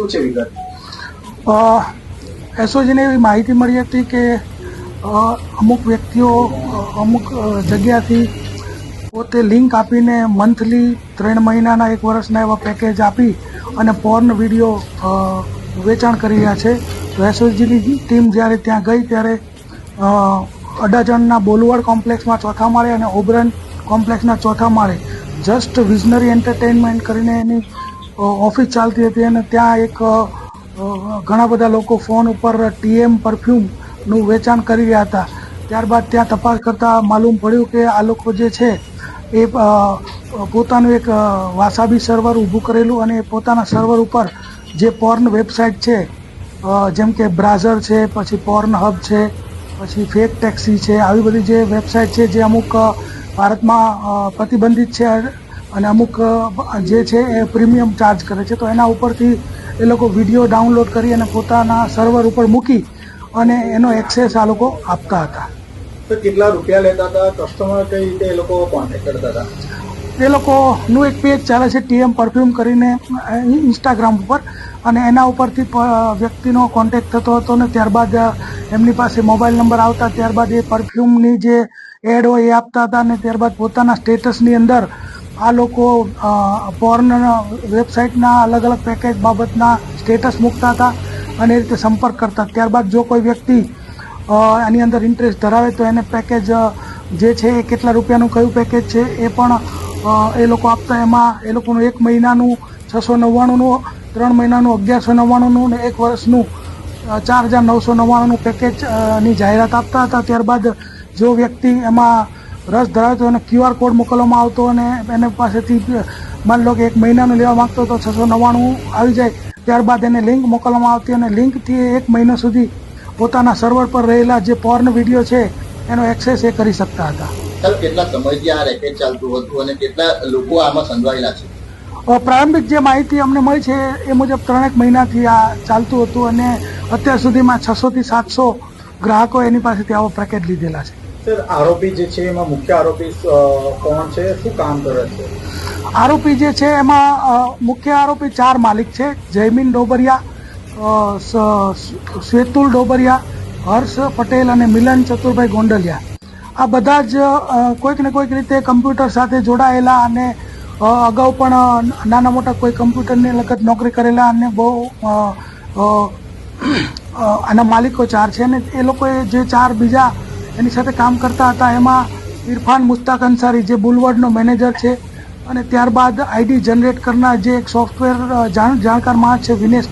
શું છે વિગત? એસઓજીને એવી માહિતી મળી હતી કે અમુક વ્યક્તિઓ અમુક જગ્યાથી પોતે લિંક આપીને મંથલી 3 મહિનાના 1 વર્ષના એવા પેકેજ આપી અને પોર્ન વિડીયો વેચાણ કરી રહ્યા છે. તો એસઓજીની ટીમ જ્યારે ત્યાં ગઈ ત્યારે અડાજણના બોલુવડ કોમ્પ્લેક્સમાં 4થા માળે અને ઓબરન કોમ્પ્લેક્સના 4થા માળે જસ્ટ વિઝનરી એન્ટરટેનમેન્ટ કરીને એની ઓફિસ ચાલતી હતી અને ત્યાં એક ઘણા બધા લોકો ફોન ઉપર TM પરફ્યુમનું વેચાણ કરી રહ્યા હતા. ત્યારબાદ ત્યાં તપાસ કરતાં માલુમ પડ્યું કે આ લોકો જે છે એ પોતાનું એક વાસાબી સર્વર ઊભું કરેલું અને પોતાના સર્વર ઉપર જે પોર્ન વેબસાઇટ છે જેમ કે બ્રાઝર છે, પછી પોર્ન હબ છે, પછી ફેક ટેક્સી છે, આવી બધી જે વેબસાઇટ છે જે અમુક ભારતમાં પ્રતિબંધિત છે અને અમુક જે છે એ પ્રીમિયમ ચાર્જ કરે છે. તો એના ઉપરથી એ લોકો વિડીયો ડાઉનલોડ કરી અને પોતાના સર્વર ઉપર મૂકી અને એનો એક્સેસ આ લોકો આપતા હતા. તો કેટલા રૂપિયા લેતા હતા? કસ્ટમર કઈ રીતે એ લોકો કોન્ટેક્ટ કરતા હતા? એ લોકોનું એક પેજ ચાલે છે TM પરફ્યુમ કરીને ઇન્સ્ટાગ્રામ ઉપર, અને એના ઉપરથી વ્યક્તિનો કોન્ટેક્ટ થતો હતો ને ત્યારબાદ એમની પાસે મોબાઈલ નંબર આવતા ત્યારબાદ એ પરફ્યુમની જે એડ હોય એ આપતા હતા અને ત્યારબાદ પોતાના સ્ટેટસની અંદર આ લોકો પોર્ન વેબસાઇટના અલગ અલગ પેકેજ બાબતના સ્ટેટસ મૂકતા હતા અને એ રીતે સંપર્ક કરતા. ત્યારબાદ જો કોઈ વ્યક્તિ આની અંદર ઇન્ટરેસ્ટ ધરાવે તો એને પેકેજ જે છે એ કેટલા રૂપિયાનું કયું પેકેજ છે એ પણ એ લોકો આપતા. એમાં એ લોકોનું 1 મહિનાનું 699નું, 3 મહિનાનું 1199નું ને 1 વર્ષનું 4999નું પેકેજની જાહેરાત આપતા હતા. ત્યારબાદ જો વ્યક્તિ એમાં રસ ધરાવે તો એને QR કોડ મોકલવામાં આવતો અને એને પાસેથી માની લો કે 1 મહિનાનું લેવા માગતો તો 699 આવી જાય. ત્યારબાદ એને લિંક મોકલવામાં આવતી અને લિંકથી 1 મહિના સુધી પોતાના સર્વર પર રહેલા જે પોર્ન વિડીયો છે એનો એક્સેસ એ કરી શકતા હતા. કેટલા સમયથી આ રેકેટ ચાલતું હતું અને કેટલા લોકો આમાં સંડોવાયેલા છે? પ્રારંભિક જે માહિતી અમને મળી છે એ મુજબ 3 મહિનાથી આ ચાલતું હતું અને અત્યાર સુધીમાં 600 થી 700 ગ્રાહકો એની પાસેથી આવો પેકેજ લીધેલા છે. સર, આરોપી જે છે એમાં મુખ્ય આરોપી કોણ છે, શું કામ કરે છે? આરોપી જે છે એમાં મુખ્ય આરોપી 4 માલિક છે: જયમીન ડોબરિયા, શ્વેતુલ ડોબરિયા, હર્ષ પટેલ અને મિલન ચતુરભાઈ ગોંડલિયા. આ બધા જ કોઈક ને કોઈક રીતે કમ્પ્યુટર સાથે જોડાયેલા અને અગાઉ પણ નાના મોટા કોઈ કમ્પ્યુટરની લગત નોકરી કરેલા અને બહુ આના માલિકો 4 છે. અને એ લોકોએ જે 4 બીજા એની સાથે કામ કરતા હતા એમાં ઇરફાન મુસ્તાક અંસારી જે બુલવર્ડનો મેનેજર છે, અને ત્યારબાદ ID જનરેટ કરનાર જે એક સોફ્ટવેર જાણકાર માણસ છે વિનેશ